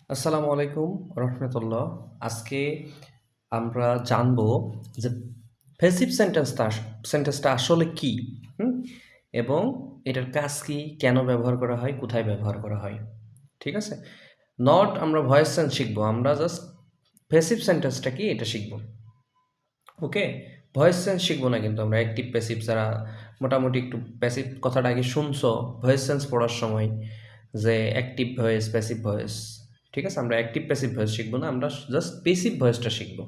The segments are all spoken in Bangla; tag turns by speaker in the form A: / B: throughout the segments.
A: আসসালামু আলাইকুম রহমতুল্লাহ। আজকে আমরা জানবো যে প্যাসিভ সেন্টেন্সটা আসলে কি, হুম এবং এটার কাজ কি, কেন ব্যবহার করা হয়, কোথায় ব্যবহার করা হয়। ঠিক আছে, নট আমরা ভয়েস সেন্স শিখবো, আমরা জাস্ট প্যাসিভ সেন্টেন্সটা কি এটা শিখবো। ওকে, ভয়েস সেন্স শিখবো না, কিন্তু আমরা অ্যাক্টিভ প্যাসিভ যারা মোটামুটি একটু প্যাসিভ কথাটা আগে শুনছো ভয়েস সেন্স পড়ার সময়, যে অ্যাক্টিভ ভয়েস প্যাসিভ ভয়েস। ঠিক আছে, আমরা অ্যাক্টিভ প্যাসিভ ভয়েস শিখবো না, আমরা জাস্ট প্যাসিভ ভয়েসটা শিখবো।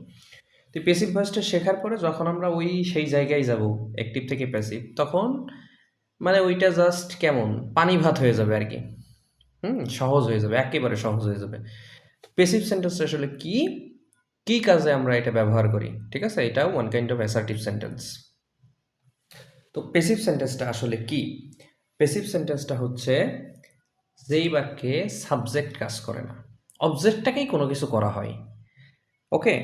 A: তো প্যাসিভ ভয়েসটা শেখার পরে যখন আমরা ওই সেই জায়গায় যাব, অ্যাক্টিভ থেকে প্যাসিভ, তখন মানে ওইটা জাস্ট কেমন পানি ভাত হয়ে যাবে আর কি। সহজ হয়ে যাবে, একেবারে সহজ হয়ে যাবে। প্যাসিভ সেন্টেন্স আসলে কি, কি কাজে আমরা এটা ব্যবহার করি, ঠিক আছে, এটাও one kind of assertive sentence. তো প্যাসিভ সেন্টেন্সটা আসলে কি? প্যাসিভ সেন্টেন্সটা হচ্ছে যেই বাক্যে সাবজেক্ট কাজ করে না, অবজেক্টটাকেই কোনো কিছু করা হয়। ওকে,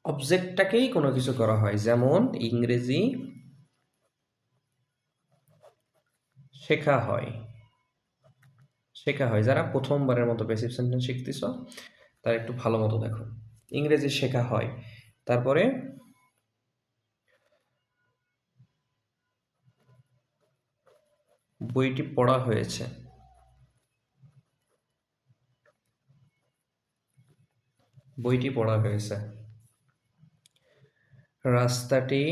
A: অবজেক্টটাকেই কোনো কিছু করা হয়, যেমন ইংরেজি শেখা হয়। শেখা হয়, যারা প্রথমবারের মতো প্যাসিভ সেন্টেন্স শিখতেছ তারা একটু ভালো মতো দেখো। ইংরেজি শেখা হয়, তারপরে বইটি পড়া হয়েছে। বইটি পড়া হয়েছে। রাস্তাটি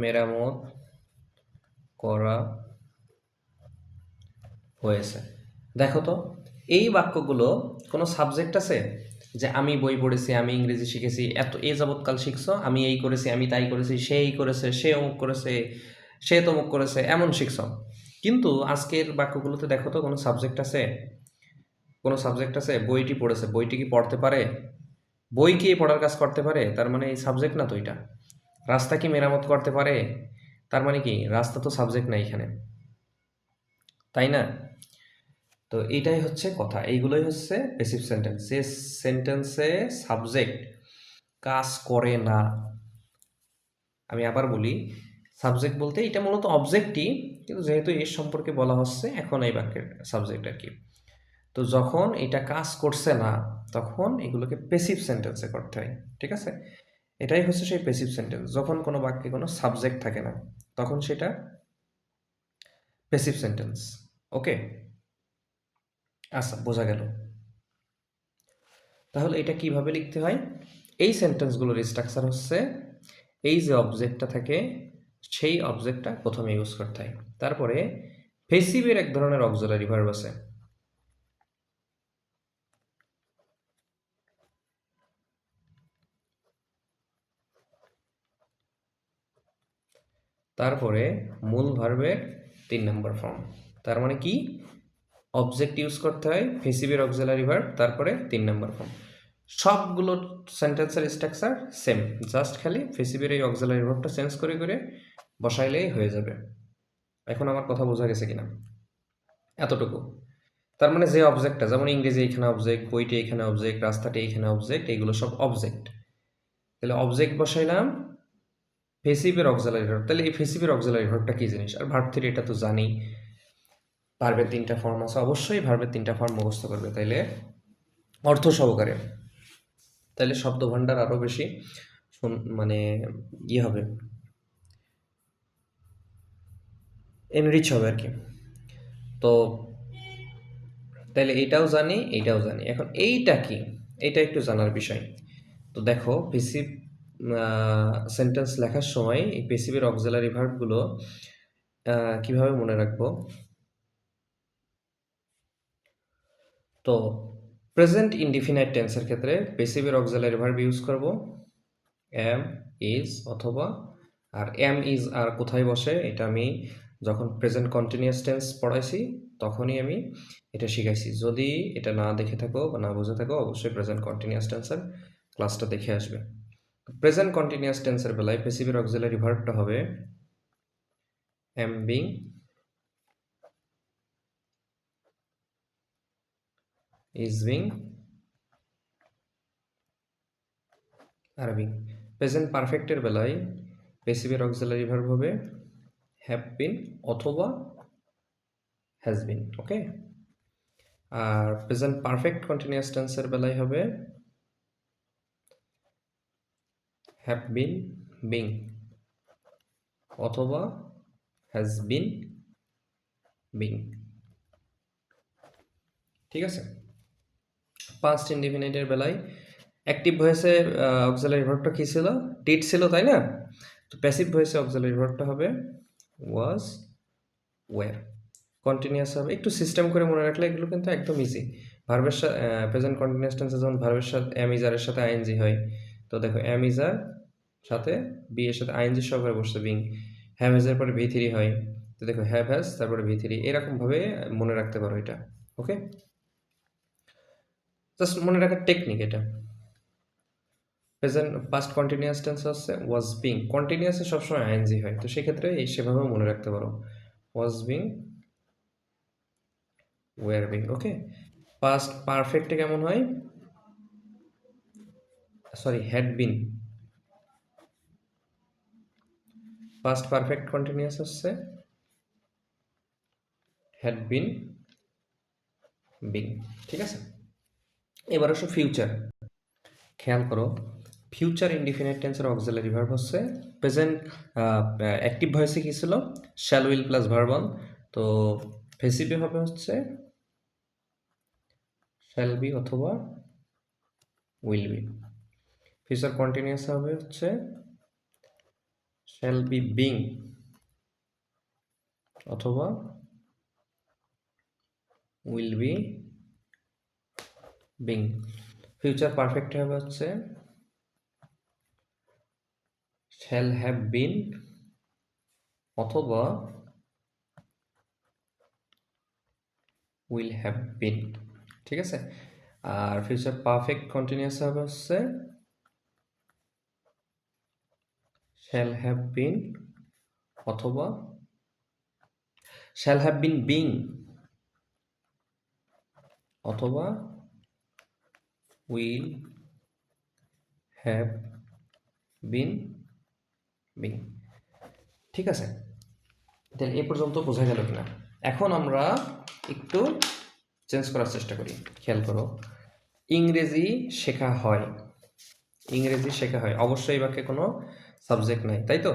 A: মেরামত করা হয়েছে। দেখো তো, এই বাক্যগুলো কোনো সাবজেক্ট আছে? যে আমি বই পড়েছি, আমি ইংরেজি শিখেছি, এত এ যাবৎকাল শিখছো, আমি এই করেছি, আমি তাই করেছি, সে এই করেছে, সে অমুক করেছে, সে তমুক করেছে, এমন শিখছো। কিন্তু আজকের বাক্যগুলোতে দেখো তো, কোনো সাবজেক্ট আছে? কোনো সাবজেক্ট আছে? বইটি পড়েছে, বইটি কি পড়তে পারে? বই কি এই পড়ার কাজ করতে পারে? তার মানে এই সাবজেক্ট না তো এটা। রাস্তা কি মেরামত করতে পারে? তার মানে কি রাস্তা তো সাবজেক্ট না এখানে, তাই না? তো এইটাই হচ্ছে কথা, এইগুলোই হচ্ছে প্যাসিভ সেন্টেন্স, যে সেন্টেন্সে সাবজেক্ট কাজ করে না। আমি আবার বলি, সাবজেক্ট বলতে এটা মূলত অবজেক্টই, কিন্তু যেহেতু এর সম্পর্কে বলা হচ্ছে এখন এই বাক্যের সাবজেক্ট আর কি। তো যখন এটা কাজ করছে না, তখন এগুলোকে প্যাসিভ সেন্টেন্সে করতে হয়। ঠিক আছে, এটাই হচ্ছে সেই প্যাসিভ সেন্টেন্স, যখন কোনো বাক্যে কোনো সাবজেক্ট থাকে না, তখন সেটা প্যাসিভ সেন্টেন্স। ওকে, আচ্ছা, বোঝা গেল। তাহলে এটা কিভাবে লিখতে হয়? এই সেন্টেন্সগুলোর স্ট্রাকচার হচ্ছে, এই যে অবজেক্টটা থাকে সেই অবজেক্টটা প্রথমে ইউজ করতে হয়, তারপরে পেসিভের এক ধরনের অক্সিলারি ভার্ব আছে, তারপরে মূল ভার্বের 3 নম্বর ফর্ম। তার মানে কি, অবজেক্ট ইউজ করতে হয়, পেসিভের অক্সিলারি ভার্ব, তারপরে 3 নম্বর ফর্ম। সবগুলো সেন্টেন্সের স্ট্রাকচার সেম, জাস্ট খালি পেসিভের এই অক্সিলারি ভার্বটা চেঞ্জ করে করে বসাইলেই হয়ে যাবে। এখন আমার কথা বোঝা গেছে কিনা? এতটুকু। তার মানে যে অবজেক্টটা, যেমন ইংরেজি এখানে অবজেক্ট, বইটি এখানে অবজেক্ট, রাস্তাটি এখানে অবজেক্ট, এগুলো সব অবজেক্ট। তাহলে অবজেক্ট বসাইলাম, ফেসিভের অক্সিলারি ভার্ব। তাহলে এই ফেসিভের অক্সিলারি ভার্বটা কি জিনিস? আর ভার্ব থ্রি এটা তো জানি, ভার্বের 3টা ফর্ম আছে, অবশ্যই ভার্বের 3টা ফর্ম মুখস্থ করবে তাইলে অর্থ সহকারে, তাইলে শব্দ ভাণ্ডার আরো বেশি মানে ইয়ে হবে, এনরিচ হবে আর কি। তো তাইলে এইটাও জানি, এইটাও জানি, এখন এইটা কি, এইটা একটু জানার বিষয়। তো দেখো, পেসিভ সেন্টেন্স লেখার সময় এই পেসিভের অক্সিলারি ভার্বগুলো কিভাবে মনে রাখবো? তো প্রেজেন্ট ইনডিফিনাইট টেন্সের ক্ষেত্রে পেসিভের অক্সিলারি ভার্ব ইউজ করব এম, ইজ অথবা, আর এম ইজ আর কোথায় বসে এটা আমি যখন প্রেজেন্ট কন্টিনিউয়াস টেন্স পড়াইছি তখনই আমি এটা শিখাইছি। যদি এটা না দেখে থাকো বা না বুঝে থাকো, অবশ্যই প্রেজেন্ট কন্টিনিউয়াস টেন্সের ক্লাসটা দেখে আসবে। প্রেজেন্ট কন্টিনিউয়াস টেন্সের বেলায় পেসিভের অক্সিলারি ভার্বটা হবে am being, is being, are being. Present পারফেক্টের বেলায় পেসিভের অক্সিলারি ভার্ব হবে হ্যাভ বিন অথবা হ্যাজ বিন। ওকে, আর প্রেজেন্ট পারফেক্ট কন্টিনিউয়াস টেন্সের বেলায় হবে হ্যাভ বিন বিং অথবা হ্যাজ বিন বিং। ঠিক আছে, পাস্ট ইনডিফিনিটের বেলায় অ্যাক্টিভ ভয়েসে অক্সিলারি ভার্বটা কী ছিল? ডিড ছিল, তাই না? তো প্যাসিভ ভয়েসে অক্সিলারি ভার্বটা হবে ওয়াজ, ওয়্যার। কন্টিনিউয়াস হবে, একটু সিস্টেম করে মনে রাখলে এগুলো কিন্তু একদম ইজি। ভার্বের সাথে প্রেজেন্ট কন্টিনিউয়াস টেন্সে যখন ভার্বের সাথে এম ইজারের সাথে আইএনজি হয়, তো দেখো এম ইজার সাথে বি এর সাথে আইএনজি সহকারে বসছে বিং, হ্যাভ হ্যাজের পরে ভি থ্রি হয়, তো দেখো হ্যাভ হ্যাজ তারপরে ভি থ্রি, এরকমভাবে মনে রাখতে পারো এটা। ওকে, জাস্ট মনে রাখার টেকনিক এটা। প্রেজেন্ট পাস্ট কন্টিনিউয়াস টেন্স হচ্ছে ওয়াজ বিং, কন্টিনিউয়াসে সবসময় আইএনজি হয়, তো সেক্ষেত্রে এই সেভাবেও মনে রাখতে পারো was being, were being. Okay, past পারফেক্টে কেমন হয়? Sorry, had been. Past perfect continuous হচ্ছে হ্যাড বিন বিং। ঠিক আছে, এবার আসো ফিউচার। খেয়াল করো, ফিউচার ইনডিফিনিট টেন্সের অক্সিলারি ভার্ব হচ্ছে প্রেজেন্ট অ্যাক্টিভ ভয়েসে কী ছিল? Shall will plus verb one, তো ফেসিভে হবে হচ্ছে শ্যাল বি অথবা উইল বি। ফিউচার কন্টিনিউয়াস হবে হচ্ছে শ্যাল বি বিং অথবা will be being. Future perfect হবে হচ্ছে শ্যাল হ্যাভ বিন অথবা উইল হ্যাভ বিন। ঠিক আছে, আর ফিউচার পারফেক্ট কন্টিনিউয়াস হবে হচ্ছে শ্যাল হ্যাভ বিন অথবা শ্যাল হ্যাভ বিন বিং অথবা উইল হ্যাভ বিন বিং। ঠিক আছে, তাহলে এ পর্যন্ত বোঝা গেল কিনা? এখন আমরা একটু চেঞ্জ করার চেষ্টা করি। খেয়াল করো, ইংরেজি শেখা হয়, ইংরেজি শেখা হয়, অবশ্যই এই বাক্যে কোনো সাবজেক্ট নাই, তাই তো?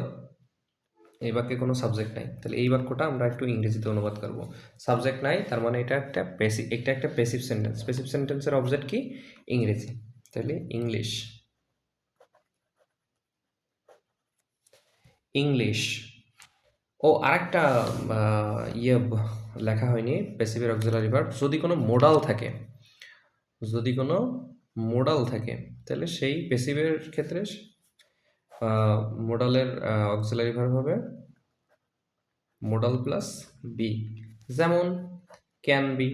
A: এই বাক্যে কোনো সাবজেক্ট নাই, তাহলে এই বাক্যটা আমরা একটু ইংরেজিতে অনুবাদ করব। সাবজেক্ট নাই, তার মানে এটা একটা প্যাসিভ সেন্টেন্স। প্যাসিভ সেন্টেন্সের অবজেক্ট কি? ইংরেজি, তাহলে ইংলিশ, ইংলিশ। ও আরেকটা লেখা হয়নি প্যাসিভের অক্সিলারি ভার্ব, যদি কোনো মোডাল থাকে, যদি কোনো মোডাল থাকে তাহলে সেই প্যাসিভের ক্ষেত্রে মোডালের অক্সিলারি ভার্ব হবে মোডাল প্লাস বি, যেমন ক্যান বি,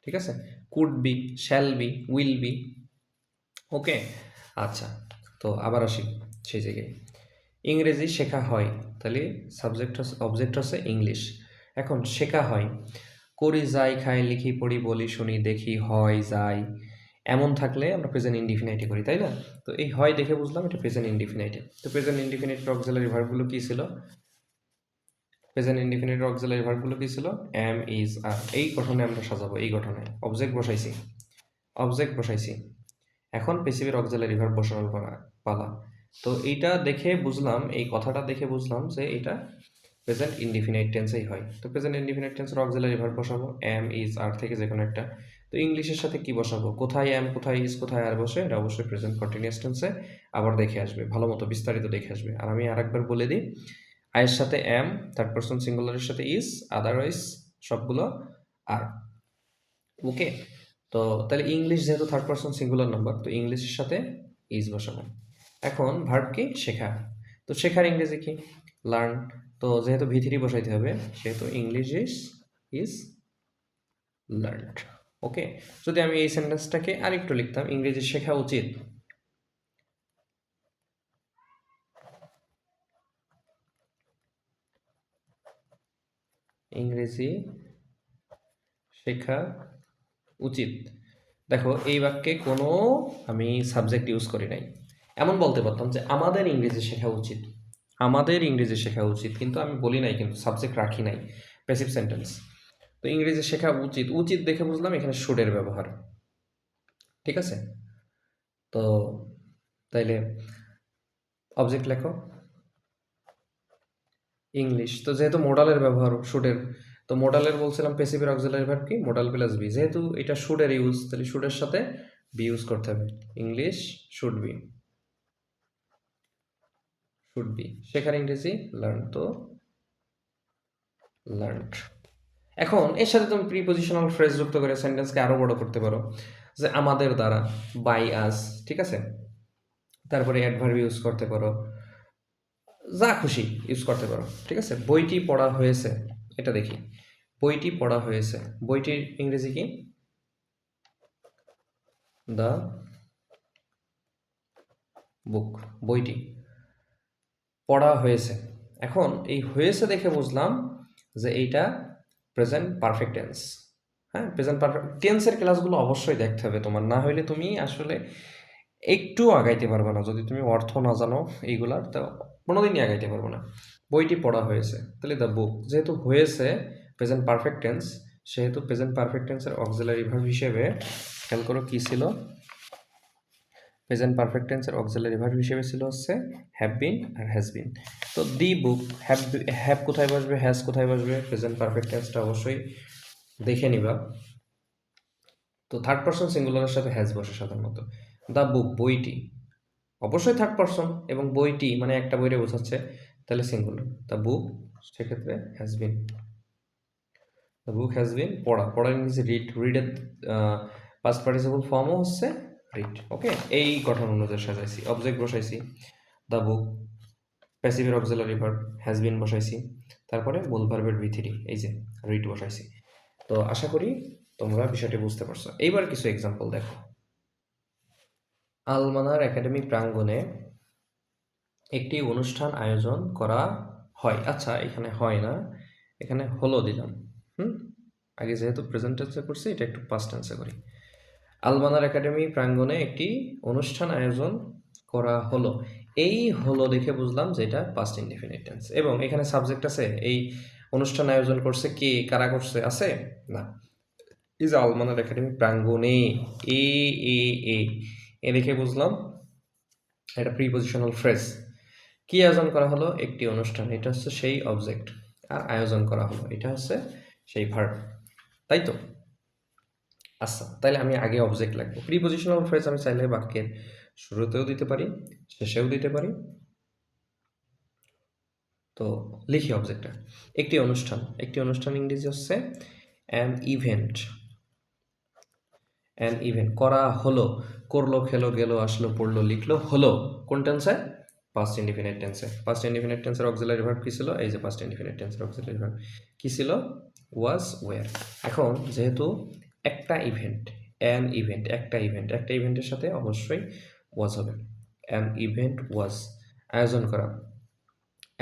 A: ঠিক আছে, could be, shall be, will be. Okay, আচ্ছা, তো আবার আসি সেই জায়গায়। ইংরেজি শেখা হয়, তাহলে সাবজেক্ট হচ্ছে, অবজেক্ট হচ্ছে ইংলিশ। এখন শেখা হয়, করি, যাই, খাই, লিখি, পড়ি, বলি, শুনি, দেখি, হয়, যাই, এমন থাকলে আমরা প্রেজেন্ট ইনডিফিনাইটে করি, তাই না? তো এই হয় দেখে বুঝলাম এটা প্রেজেন্ট ইনডিফিনাইটে। তো প্রেজেন্ট ইনডিফিনাইটের অক্সিলারি ভার্বগুলো কী ছিল? প্রেজেন্ট ইনডিফিনাইটের অক্সিলারি ভার্বগুলো কী ছিল? এম, ইজ, আর। এই গঠনে আমরা সাজাবো, এই গঠনে অবজেক্ট বসাইছি, অবজেক্ট বসাইছি। এখন প্যাসিভের অক্সিলারি ভার্ব বসানোর পালা। তো এইটা দেখে বুঝলাম, এই কথাটা দেখে বুঝলাম যে এটা প্রেজেন্ট ইনডিফিনাইট টেন্সেই হয়। তো প্রেজেন্ট ইনডিফিনাইট টেন্সের অক্সিলারি ভার্ব বসাবো এম, ইজ, আর থেকে যে কোনো একটা। তো ইংলিশের সাথে কি বসাবো? কোথায় এম, কোথায় ইজ, কোথায় আর বসে, এটা অবশ্যই প্রেজেন্ট কন্টিনিউয়াস টেন্সে আবার দেখে আসবে, ভালো মতো বিস্তারিত দেখে আসবে। আর আমি আরেকবার বলে দিই, আয়ের সাথে এম, থার্ড পারসন সিঙ্গুলারের সাথে ইজ, আদারওয়াইজ সবগুলো আর। ওকে, তো তাহলে ইংলিশ যেহেতু থার্ড পারসন সিঙ্গুলার নাম্বার, তো ইংলিশের সাথে ইজ বসাবো। এখন ভার্ব কি? শেখা। তো শেখার ইংরেজি কি? লার্ন। তো যেহেতু ভি3 বসাইতে হবে, সেহেতু ইংলিশ ইজ লার্নড। ওকে, যদি আমি এই সেন্টেন্সটাকে আরেকটু লিখতাম, ইংরেজি শেখা উচিত। ইংরেজি শেখা উচিত। দেখো এই বাক্যে কোনো আমি সাবজেক্ট ইউজ করি নাই। এমন বলতে পারতাম যে আমাদের ইংরেজি শেখা উচিত, আমাদের ইংরেজি শেখা উচিত, কিন্তু আমি বলি নাই, কিন্তু সাবজেক্ট রাখি নাই, প্যাসিভ সেন্টেন্স। তো ইংরেজি শেখা উচিত, উচিত দেখে বুঝলাম এখানে শুডের ব্যবহার। ঠিক আছে, তো তাইলে অবজেক্ট লেখো ইংলিশ। তো যেহেতু মোডালের ব্যবহার শুডের, তো মোডালের বলছিলাম প্যাসিভের অক্সিলারি ভার্ব কি, মোডাল প্লাস বি। যেহেতু এটা শুডের ইউজ, তাহলে শুডের সাথে বি ইউজ করতে হবে। English should be, should be. শেখার ইংরেজি লার্ন, তো লার্নড। এখন এর সাথে তুমি প্রিপজিশনাল ফ্রেজ যুক্ত করে সেন্টেন্সকে আরো বড় করতে পারো, যে আমাদের দ্বারা, বাই আস। ঠিক আছে, তারপরে অ্যাডভার্ব ইউজ করতে পারো, যা খুশি ইউজ করতে পারো। ঠিক আছে, বইটি পড়া হয়েছে, এটা দেখি, বইটি পড়া হয়েছে, বইটির ইংরেজি কি, দ্য বুক, বইটি পড়া হয়েছে। এখন এই হয়েছে দেখে বুঝলাম যে এইটা প্রেজেন্ট পারফেক্ট টেন্স। হ্যাঁ, প্রেজেন্ট পারফেক্ট টেন্সের ক্লাসগুলো অবশ্যই দেখতে হবে তোমার, না হলে তুমি আসলে একটু আগাইতে পারবে না। যদি তুমি অর্থ না জানো এইগুলার, তো কোনোদিনই আগাইতে পারবো না। বইটি পড়া হয়েছে, তাহলে দ্য বুক, যেহেতু হয়েছে প্রেজেন্ট পারফেক্ট টেন্স, সেহেতু প্রেজেন্ট পারফেক্ট টেন্সের অক্সিলারি ভার্ব হিসেবে খেয়াল করো কি ছিল, প্রেজেন্ট পারফেক্ট টেন্সের অক্সিলারি ভার্ব হিসেবে ছিল হচ্ছে have been R has been. তো দি বুক, হ্যাভ কোথায় বসবে, হ্যাজ কোথায় বসবে, প্রেজেন্ট পারফেক্ট টেন্সটা অবশ্যই দেখে নিবা। তো থার্ড পারসন সিঙ্গুলারের সাথে হ্যাজ বসে সাধারণত। দ্য বুক, বইটি, অবশ্যই থার্ড পারসন, এবং বইটি মানে একটা বইরে বোঝাচ্ছে, তাহলে সিঙ্গুলার। দ্য বুক সেক্ষেত্রে has been, the book has been পড়া, পড়ার ইংরেজি রিড, রিডের পাস্ট পার্টিসিপল ফর্মও হচ্ছে রিড। ওকে, এই গঠন অনুযায়ী সাজাইছি, অবজেক্ট বসাইছি দ্য বুক, প্যাসিভের অক্সিলারি ভার্ব হ্যাজ বিন বসাইছি, তারপরে মূল ভার্বের ভিতরি এই যে রিড বসাইছি। তো আশা করি তোমরা বিষয়টি বুঝতে পারছো। এইবার কিছু এক্সাম্পল দেখো। আলমানার একাডেমি প্রাঙ্গণে একটি অনুষ্ঠান আয়োজন করা হয়। আচ্ছা, এখানে হয় না, এখানে হলো দিলাম। আগে যেহেতু প্রেজেন্ট টেন্সে করছি, এটা একটু পাস্ট টেন্সে করি। আলমানার একাডেমি প্রাঙ্গণে একটি অনুষ্ঠান আয়োজন করা হলো। এই হলো দেখে বুঝলাম যে এটা পাস্ট ইনডিফিনিট টেন্স, এবং এখানে সাবজেক্ট আছে। এই অনুষ্ঠান আয়োজন করছে কে, কারা করছে, আছে না। এই যে আলমানার একাডেমি প্রাঙ্গণে, এ এ এ এ দেখে বুঝলাম এটা প্রিপজিশনাল ফ্রেজ। কি আয়োজন করা হলো, একটি অনুষ্ঠান, এটা হচ্ছে সেই অবজেক্ট, আর আয়োজন করা হলো এটা হচ্ছে সেই ভার্ব, তাই তো। আচ্ছা, তাহলে আমি আগে অবজেক্ট লাগবো। প্রিপজিশনাল ফ্রেজ আমি চাইলে বাক্যের শুরুতেও দিতে পারি, শেষেও দিতে পারি। তো লিখি অবজেক্টটা, একটি অনুষ্ঠান, একটি অনুষ্ঠান ইংরেজি হচ্ছে অ্যান ইভেন্ট। অ্যান ইভেন্ট করা হলো, করলো, খেলো, গেল, আসলো, পড়লো, লিখলো, হলো, কোন টেন্সে, পাস্ট ইনডিফিনিট টেন্সে। পাস্ট ইনডিফিনিট টেন্সের অক্সিলারি ভার্ব কি ছিল, এই যে পাস্ট ইনডিফিনিট টেন্সের অক্সিলারি ভার্ব কি ছিল, ওয়াজ, ওয়্যার। এখন যেহেতু একটা ইভেন্ট, অ্যান ইভেন্ট, একটা ইভেন্ট, একটা ইভেন্টের সাথে অবশ্যই ওয়াজ হবে। অ্যান ইভেন্ট ওয়াজ, আয়োজন করা,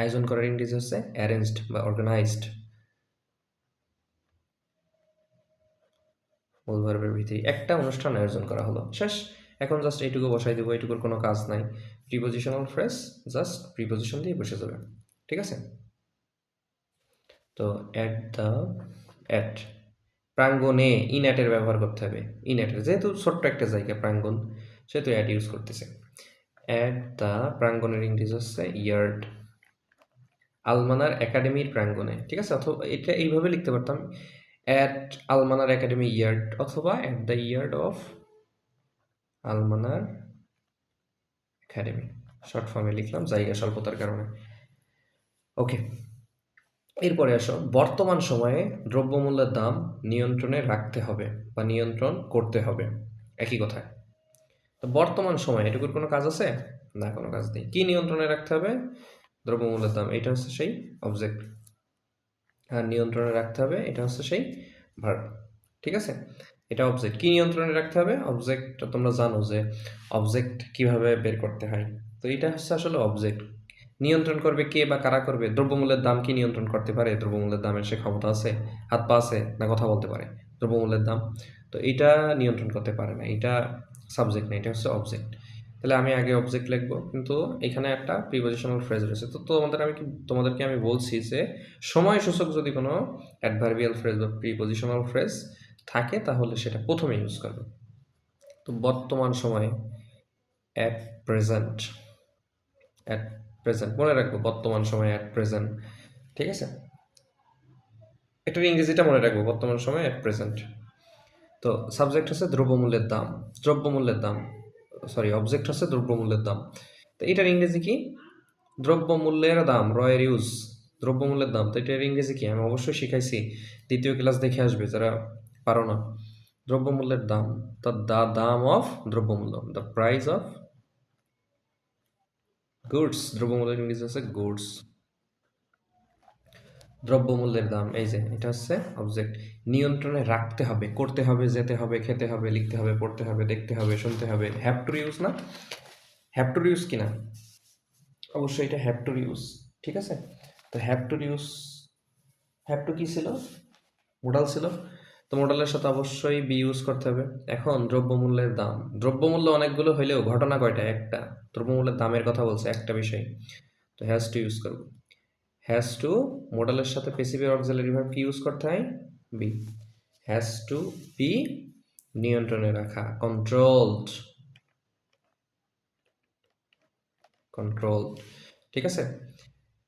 A: আয়োজন করার ইংরেজি হচ্ছে অ্যারেঞ্জড বা অর্গানাইজড। মূল ভার্বের ভিত্তি, একটা অনুষ্ঠান আয়োজন করা হলো, শেষ। এখন জাস্ট এইটুকু বসাই দেবো, এইটুকুর কোনো কাজ নাই। প্রিপজিশনাল ফ্রেজ জাস্ট প্রিপজিশন দিয়ে বসে যাবে, ঠিক আছে। তো অ্যাট দ্য, অ্যাট, প্রাঙ্গণে, ইন অ্যাটের ব্যবহার করতে হবে। ইন অ্যাটের, যেহেতু ছোট্ট একটা জায়গা প্রাঙ্গণ, সেহেতু অ্যাট ইউজ করতেছে। অ্যাট দ্য, প্রাঙ্গণের ইংরেজি হচ্ছে ইয়ার্ড। আলমানার একাডেমির প্রাঙ্গণে, ঠিক আছে। অথবা এটা এইভাবে লিখতে পারতাম, অ্যাট আলমানার একাডেমি ইয়ার্ড, অথবা at the yard of Almanar academy, short ফর্মে লিখলাম জায়গা স্বল্পতার কারণে। ওকে, এরপরে আসো, বর্তমান সময়ে দ্রব্যমূল্যের দাম নিয়ন্ত্রণে রাখতে হবে বা নিয়ন্ত্রণ করতে হবে, একই কথা। তো বর্তমান সময়ে এটুকুর কোনো কাজ আছে না, কোনো কাজ নেই। কি নিয়ন্ত্রণে রাখতে হবে, দ্রব্যমূল্যের দাম, এটা হচ্ছে সেই অবজেক্ট, আর নিয়ন্ত্রণে রাখতে হবে এটা হচ্ছে সেই ভার্ব, ঠিক আছে। এটা অবজেক্ট, কি নিয়ন্ত্রণে রাখতে হবে, অবজেক্টটা তোমরা জানো যে অবজেক্ট কিভাবে বের করতে হয়। তো এটা হচ্ছে আসলে অবজেক্ট, নিয়ন্ত্রণ করবে কে বা কারা করবে, দ্রব্যমূল্যের দাম কি নিয়ন্ত্রণ করতে পারে, দ্রব্যমূল্যের দামের সে ক্ষমতা আছে, হাত পা আছে, না কথা বলতে পারে, দ্রব্যমূল্যের দাম। তো এটা নিয়ন্ত্রণ করতে পারে না, এটা সাবজেক্ট না, এটা হচ্ছে অবজেক্ট। তাহলে আমি আগে অবজেক্ট লিখবো, কিন্তু এখানে একটা প্রিপজিশনাল ফ্রেজ রয়েছে। তো তোমাদেরকে আমি বলছি যে সময়সূচক যদি কোনো অ্যাডভার্বিয়াল ফ্রেজ বা প্রিপজিশনাল ফ্রেজ থাকে তাহলে সেটা প্রথমে ইউজ করবে। তো বর্তমান সময়ে অ্যাট প্রেজেন্ট, অ্যাট প্রেজেন্ট মনে রাখবো, বর্তমান সময়ে অ্যাট প্রেজেন্ট। ঠিক আছে, এটার ইংরেজিটা মনে রাখবো, বর্তমান সময়ে অ্যাট প্রেজেন্ট। তো সাবজেক্ট হচ্ছে দ্রব্যমূল্যের দাম, দ্রব্যমূল্যের দাম, সরি অবজেক্ট হচ্ছে দ্রব্যমূল্যের দাম। তো এটার ইংরেজি কি? দ্রব্যমূল্যের দাম, রয়ের ইউজ, দ্রব্যমূল্যের দাম। তো এটার ইংরেজি কি? আমি অবশ্যই শিখাইছি, দ্বিতীয় ক্লাস দেখে আসবে যারা পারো না। দ্রব্যমূল্যের দাম, দ্য দাম অফ দ্রব্যমূল্য, দ্য প্রাইস অফ গুডস। দ্রব্যমূল্যের ইংরেজি হচ্ছে গুডস। দ্রব্যমূল্যের দাম, এই যে এটা হচ্ছে অবজেক্ট। নিয়ন্ত্রণে রাখতে হবে, করতে হবে, যেতে হবে, খেতে হবে, লিখতে হবে, পড়তে হবে, দেখতে হবে, শুনতে হবে। হ্যাভ টু ইউজ না? হ্যাভ টু ইউজ কিনা? অবশ্যই এটা হ্যাভ টু ইউজ। ঠিক আছে, তো have to use, have to কি ছিল? মোডাল ছিল। তো মোডালের সাথে অবশ্যই বি ইউজ করতে হবে। এখন দ্রব্যমূল্যের দাম, দ্রব্যমূল্য অনেকগুলো হইলেও ঘটনা কয়টা? একটা। দ্রব্যমূল্যের দামের কথা বলছে, একটা বিষয়। তো হ্যাজ টু ইউজ করবো। হ্যাজ টু মোডালের সাথে পেসিভ অক্সিলারি ভার্ব কি ইউজ করতে হয়? বি। হ্যাজ টু বি, নিয়ন্ত্রণে রাখা, কন্ট্রোলড, কন্ট্রোল। ঠিক আছে,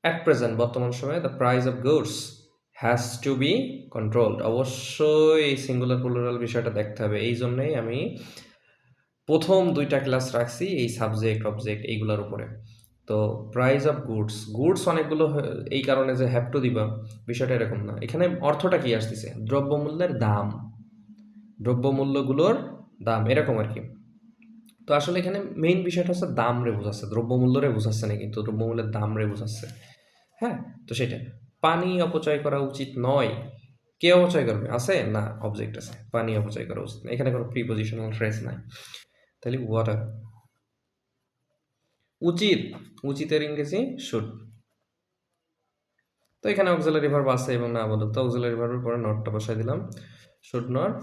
A: অ্যাট প্রেজেন্ট বর্তমান সময়ে the price of goods has to B controlled. অবশ্যই এই সিঙ্গুলার প্লুরাল বিষয়টা দেখতে হবে। এই জন্যই আমি প্রথম দুইটা ক্লাস রাখছি এই সাবজেক্ট অবজেক্ট এইগুলোর উপরে। তো প্রাইস অফ গুডস, গুডস অনেকগুলো এই কারণে যে হ্যাভ টু দিবা, বিষয়টা এরকম না। এখানে অর্থটা কি আসতেছে? দ্রব্যমূল্যের দাম, দ্রব্যমূল্যগুলোর দাম, এরকম আর কি। তো আসলে এখানে মেইন বিষয়টা হচ্ছে দাম রে বোঝাচ্ছে, দ্রব্যমূল্য রে বোঝাচ্ছে না, কিন্তু দ্রব্যমূল্যের দাম রে বোঝাচ্ছে। হ্যাঁ, তো সেটা। পানি অপচয় করা উচিত নয়, কে অপচয় করবে? আছে না, অবজেক্ট আছে। পানি অপচয় করা উচিত না, এখানে কোনো প্রিপজিশনাল ফ্রেজ নাই। তাহলে ওয়াটার। উচিত, উচিতের ইংরেজি শুড। তো এখানে অক্সিলারি ভার্ব আছে এবং না বলুক, তো অক্সিলারি ভার্বের পরে নটটা বসাই দিলাম। শুড নট,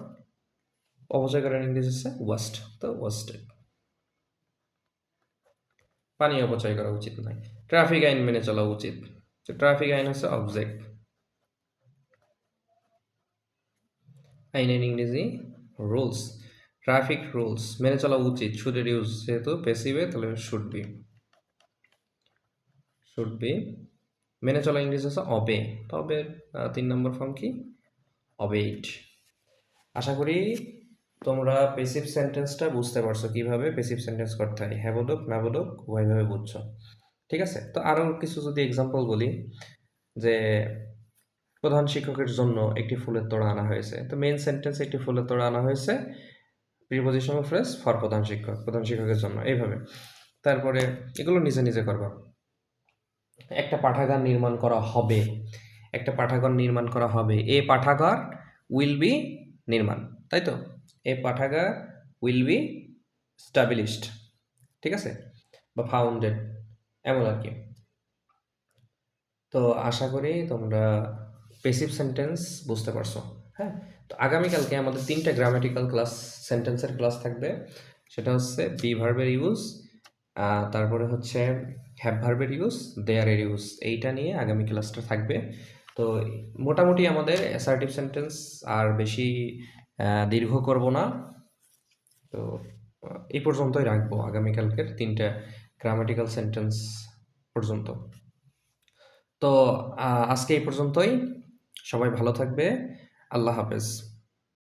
A: অপচয় করার ইংরেজি হচ্ছে ওয়াস্ট, তো ওয়াস্টেড। পানি অপচয় করা উচিত নয়। ট্রাফিক আইন মেনে চলা উচিত, তো ট্রাফিক আইন হচ্ছে অবজেক্ট। আইনের ইংরেজি রুলস, ট্রাফিক রুলস মেনে চলা উচিত। শুডের ইউজ যেহেতু প্যাসিভে, তাহলে শুড বি, শুড বি। মেনে চলা ইংরেজি হচ্ছে অবে, তবে 3 নম্বর ফর্ম কি? অবেইড। আশা করি তোমরা প্যাসিভ সেন্টেন্সটা বুঝতে পারছো, কিভাবে প্যাসিভ সেন্টেন্স করতে হয়। হ্যাঁ বলুক না বলুক উভয়ভাবে বুঝছো। ঠিক আছে, তো আরও কিছু যদি এক্সাম্পল বলি, যে প্রধান শিক্ষকের জন্য একটি ফুলের তোড়া আনা হয়েছে। তো মেইন সেন্টেন্স একটি ফুলের তোড়া আনা হয়েছে, প্রিপজিশনাল ফ্রেজ ফর প্রধান শিক্ষক, প্রধান শিক্ষকের জন্য, এইভাবে। তারপরে এগুলো নিজে নিজে করবা। একটা পাঠাগার নির্মাণ করা হবে, একটা পাঠাগার নির্মাণ করা হবে, এ পাঠাগার উইল বি নির্মাণ, তাই তো? এ পাঠাগার উইল বি স্টাবলিশড, ঠিক আছে, বা ফাউন্ডেড, এমন আর কি। তো আশা করি তোমরা প্যাসিভ সেন্টেন্স বুঝতে পারছো। হ্যাঁ, তো আগামীকালকে আমাদের 3টা গ্রামাটিক্যাল ক্লাস, সেন্টেন্সের ক্লাস থাকবে। সেটা হচ্ছে বি ভার্বের ইউজ, তারপরে হচ্ছে হ্যাভ ভার্বের ইউজ, দেয়ারের ইউজ, এইটা নিয়ে আগামী ক্লাসটা থাকবে। তো মোটামুটি আমাদের অ্যাসার্টিভ সেন্টেন্স আর বেশি দীর্ঘ করব না। তো এই পর্যন্তই রাখবো আগামীকালকের 3টা গ্রামাটিক্যাল সেন্টেন্স পর্যন্ত। তো আজকে এই পর্যন্তই। সবাই ভালো থাকবে। আল্লাহ হাফেজ।